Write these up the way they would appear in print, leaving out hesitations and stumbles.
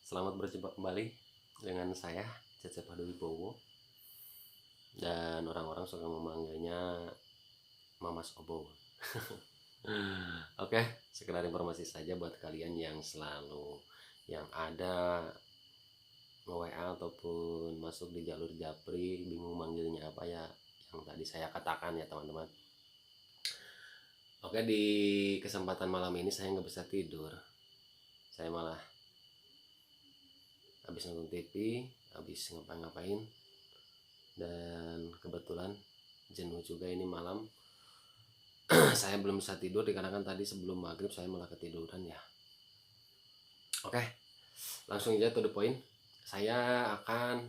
Selamat berjumpa kembali dengan saya, Cecep Wibowo, dan orang-orang suka memanggilnya Mamas Obo. Oke, sekedar informasi saja buat kalian yang selalu yang ada nge-WA ataupun masuk di jalur Japri bingung manggilnya apa ya, yang tadi saya katakan ya teman-teman. Oke, di kesempatan malam ini saya nggak bisa tidur. Saya malah habis nonton TV, habis ngapain-ngapain, dan kebetulan jenuh juga ini malam. Saya belum bisa tidur dikarenakan tadi sebelum maghrib saya malah ketiduran ya. Oke, langsung aja to the point. Saya akan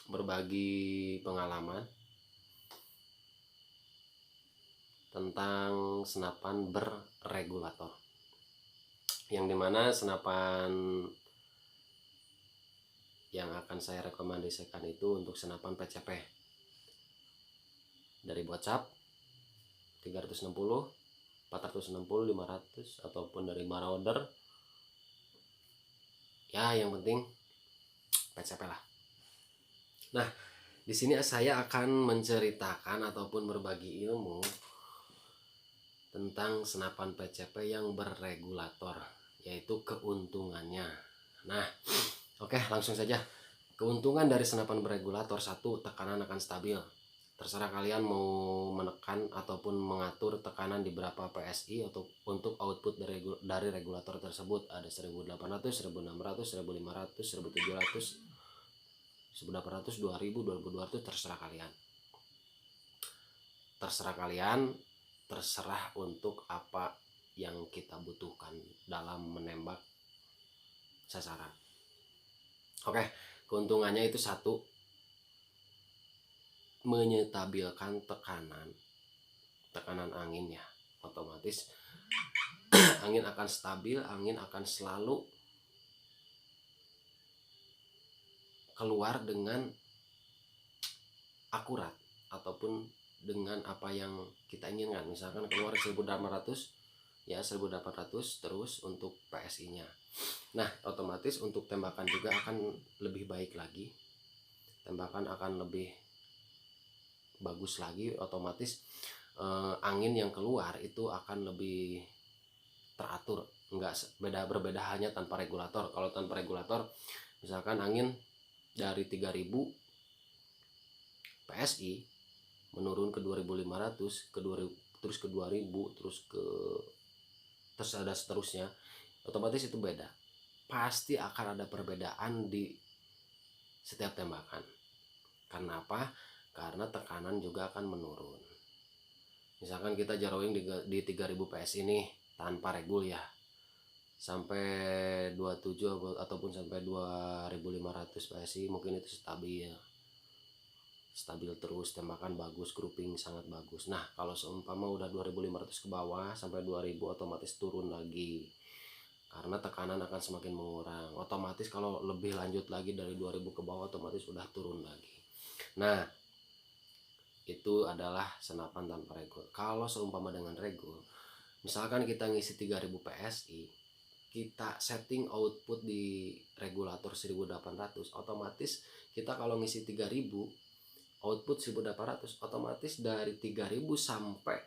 berbagi pengalaman tentang senapan berregulator, yang dimana senapan yang akan saya rekomendasikan itu untuk senapan PCP dari Bocap 360, 460, 500 ataupun dari Marauder. Ya, yang penting PCP lah. Nah, di sini saya akan menceritakan ataupun berbagi ilmu tentang senapan PCP yang berregulator, yaitu keuntungannya. Nah, oke, langsung saja. Keuntungan dari senapan berregulator: 1, tekanan akan stabil. Terserah kalian mau menekan ataupun mengatur tekanan di berapa PSI atau untuk output dari regulator tersebut. Ada 1800, 1600, 1500, 1700, 1800, 2000, 2200, terserah kalian. Terserah untuk apa yang kita butuhkan dalam menembak sasaran. Oke, keuntungannya itu 1, menyetabilkan tekanan angin ya. Otomatis angin akan stabil, angin akan selalu keluar dengan akurat ataupun dengan apa yang kita inginkan. Misalkan keluar 1800 ya, 1800 terus untuk PSI-nya. Nah, otomatis untuk tembakan juga akan lebih baik lagi. Tembakan akan lebih bagus lagi, otomatis angin yang keluar itu akan lebih teratur. Enggak berbeda hanya tanpa regulator. Kalau tanpa regulator, misalkan angin dari 3000 PSI menurun ke 2500, ke 2000, terus ke 2000, terus ada seterusnya, otomatis itu beda. Pasti akan ada perbedaan di setiap tembakan. Karena apa? Karena tekanan juga akan menurun. Misalkan kita jarawing di 3000 PSI ini tanpa regul ya, sampai 27 ataupun sampai 2500 PSI mungkin itu stabil terus, tembakan bagus, grouping sangat bagus. Nah, kalau seumpama udah 2500 ke bawah sampai 2000, otomatis turun lagi karena tekanan akan semakin mengurang. Otomatis kalau lebih lanjut lagi dari 2000 ke bawah, otomatis udah turun lagi. Nah, itu adalah senapan tanpa regul. Kalau seumpama dengan regul, misalkan kita ngisi 3000 PSI, kita setting output di regulator 1800, otomatis kita kalau ngisi 3000 output 1800, otomatis dari 3000 sampai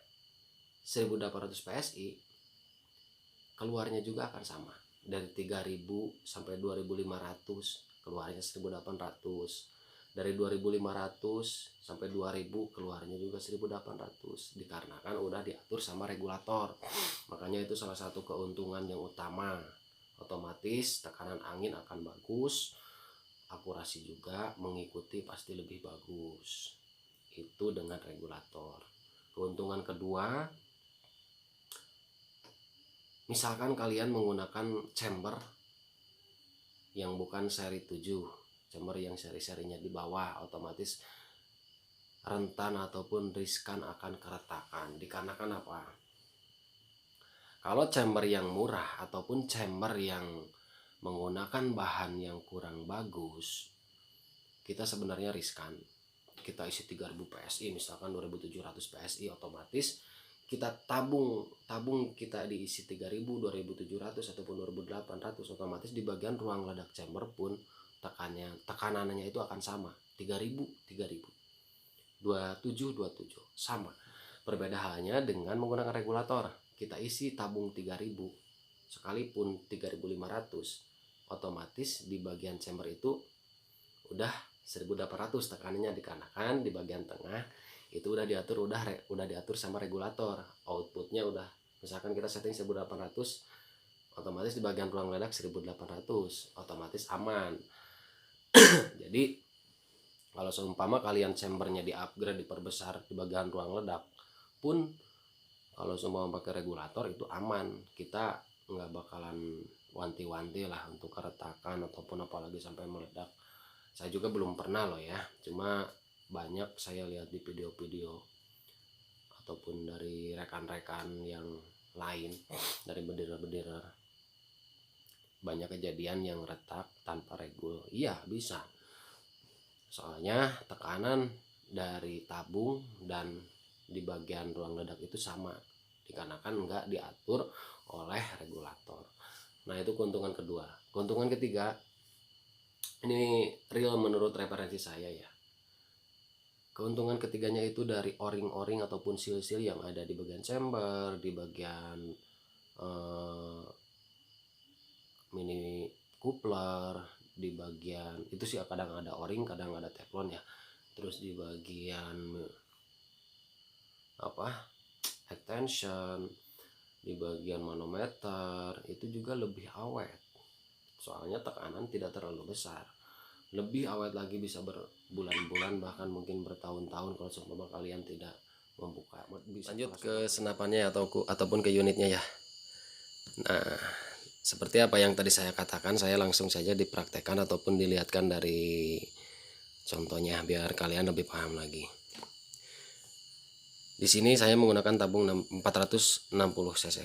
1800 PSI keluarnya juga akan sama. Dari 3000 sampai 2500 keluarnya 1800. Dari 2500 sampai 2000 keluarnya juga 1800, dikarenakan udah diatur sama regulator. Makanya itu salah satu keuntungan yang utama. Otomatis tekanan angin akan bagus, akurasi juga mengikuti pasti lebih bagus. Itu dengan regulator. Keuntungan kedua, misalkan kalian menggunakan chamber yang bukan seri 7, chamber yang seri-serinya di bawah, otomatis rentan ataupun riskan akan keretakan. Dikarenakan apa? Kalau chamber yang murah ataupun chamber yang menggunakan bahan yang kurang bagus, kita sebenarnya riskan. Kita isi 3000 PSI, misalkan 2700 PSI, otomatis kita tabung kita diisi 3000, 2700 ataupun 2800, otomatis di bagian ruang ledak chamber pun tekanannya itu akan sama, 3000 3000, 27 27 sama. Berbeda halnya dengan menggunakan regulator, kita isi tabung 3000 sekalipun 3500, otomatis di bagian chamber itu udah 1800 tekanannya, dikarenakan di bagian tengah itu udah diatur sama regulator. Outputnya udah, misalkan kita setting 1800, otomatis di bagian ruang ledak 1800, otomatis aman. Jadi kalau seumpama kalian chambernya di upgrade, diperbesar di bagian ruang ledak pun, kalau semua pakai regulator itu aman, kita nggak bakalan wanti-wanti lah untuk keretakan ataupun apalagi sampai meledak. Saya juga belum pernah loh ya, cuma banyak saya lihat di video-video ataupun dari rekan-rekan yang lain, dari bendera-bendera, banyak kejadian yang retak tanpa regul. Iya bisa, soalnya tekanan dari tabung dan di bagian ruang ledak itu sama, dikarenakan nggak diatur oleh regulator. Nah itu keuntungan kedua. Keuntungan ketiga, ini real menurut referensi saya ya. Keuntungan ketiganya itu dari o-ring ataupun seal-seal yang ada di bagian chamber, di bagian mini coupler, di bagian itu sih kadang ada o-ring, kadang ada teflon ya. Terus di bagian extension, di bagian manometer itu juga lebih awet, soalnya tekanan tidak terlalu besar. Lebih awet lagi, bisa berbulan-bulan bahkan mungkin bertahun-tahun kalau seumpama kalian tidak membuka. Lanjut ke senapannya ataupun ke unitnya ya. Nah seperti apa yang tadi saya katakan, saya langsung saja dipraktekkan ataupun dilihatkan dari contohnya biar kalian lebih paham lagi. Di sini saya menggunakan tabung 460 cc,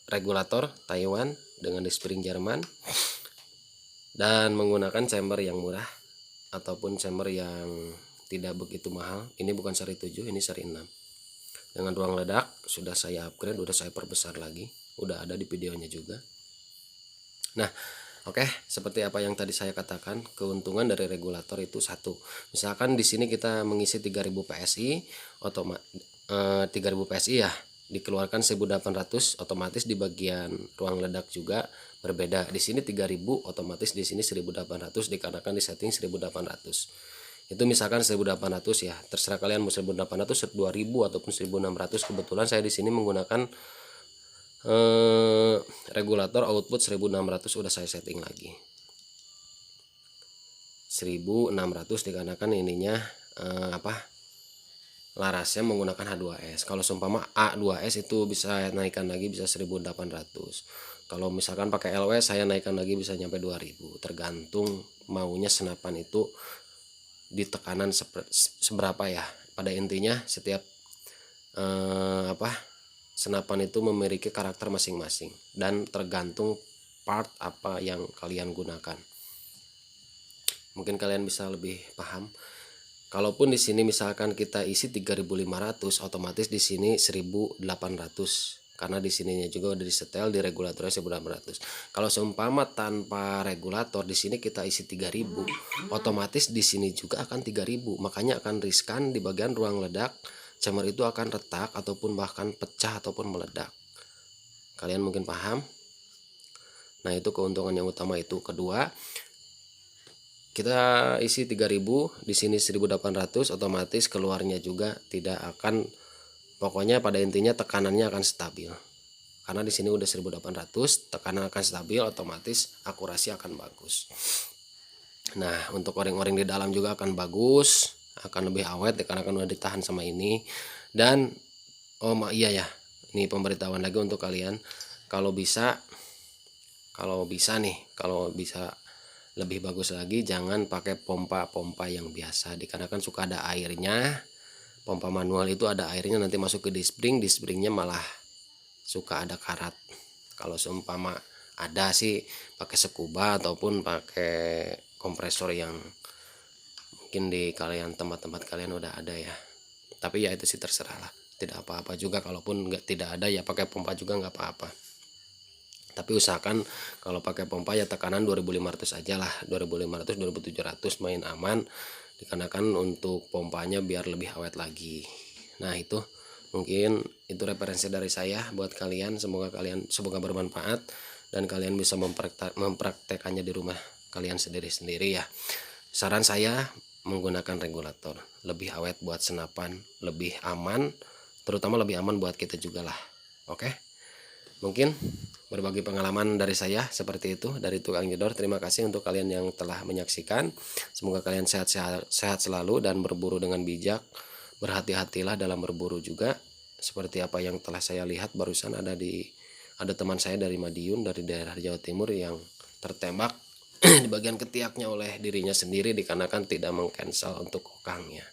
regulator Taiwan dengan di-spring Jerman, dan menggunakan chamber yang murah ataupun chamber yang tidak begitu mahal. Ini bukan seri 7, ini seri 6. Dengan ruang ledak sudah saya upgrade, sudah saya perbesar lagi, udah ada di videonya juga. Nah oke, seperti apa yang tadi saya katakan, keuntungan dari regulator itu satu. Misalkan di sini kita mengisi 3000 PSI, 3000 PSI ya, dikeluarkan 1800, otomatis di bagian ruang ledak juga berbeda. Di sini 3000, otomatis di sini 1800, dikarenakan di setting 1800. Itu misalkan 1800 ya, terserah kalian mau 1800, 2000 ataupun 1600. Kebetulan saya di sini menggunakan regulator output 1600, udah saya setting lagi 1600, dikarenakan ininya larasnya menggunakan H2S. Kalau seumpama A2S itu bisa naikkan lagi, bisa 1800. Kalau misalkan pakai LW saya naikkan lagi bisa nyampe 2000, tergantung maunya senapan itu di tekanan seberapa ya. Pada intinya setiap senapan itu memiliki karakter masing-masing dan tergantung part apa yang kalian gunakan. Mungkin kalian bisa lebih paham. Kalaupun di sini misalkan kita isi 3500, otomatis di sini 1800, karena di sininya juga udah disetel, di regulatornya 1800. Kalau seumpama tanpa regulator di sini kita isi 3000, otomatis di sini juga akan 3000. Makanya akan riskan di bagian ruang ledak, chamber itu akan retak ataupun bahkan pecah ataupun meledak. Kalian mungkin paham? Nah itu keuntungan yang utama itu. Kedua, kita isi 3000, di sini 1800, otomatis keluarnya juga tidak akan, pokoknya pada intinya tekanannya akan stabil. Karena di sini udah 1800, tekanan akan stabil, otomatis akurasi akan bagus. Nah untuk o-ring di dalam juga akan bagus, akan lebih awet karena akan udah ditahan sama ini. Dan iya ya, ini pemberitahuan lagi untuk kalian, kalau bisa lebih bagus lagi, jangan pakai pompa yang biasa, dikarenakan suka ada airnya. Pompa manual itu ada airnya, nanti masuk ke di-springnya malah suka ada karat. Kalau seumpama ada sih pakai scuba ataupun pakai kompresor yang mungkin di kalian tempat-tempat kalian udah ada ya, tapi ya itu sih terserah lah. tidak apa-apa juga. Kalaupun tidak ada ya pakai pompa juga nggak apa-apa, tapi usahakan kalau pakai pompa ya tekanan 2500 aja lah, 2500 2700 main aman, dikarenakan untuk pompanya biar lebih awet lagi. Nah itu mungkin itu referensi dari saya buat kalian, semoga bermanfaat dan kalian bisa mempraktekannya di rumah kalian sendiri-sendiri ya. Saran saya menggunakan regulator, lebih awet buat senapan, lebih aman, terutama lebih aman buat kita juga lah. Oke, mungkin berbagi pengalaman dari saya seperti itu dari tukang jedor. Terima kasih untuk kalian yang telah menyaksikan. Semoga kalian sehat selalu dan berburu dengan bijak. Berhati-hatilah dalam berburu juga. Seperti apa yang telah saya lihat barusan, ada teman saya dari Madiun, dari daerah Jawa Timur, yang tertembak di bagian ketiaknya oleh dirinya sendiri dikarenakan tidak mengcancel untuk kokangnya.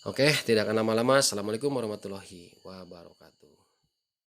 Oke, tidak akan lama-lama. Assalamualaikum warahmatullahi wabarakatuh.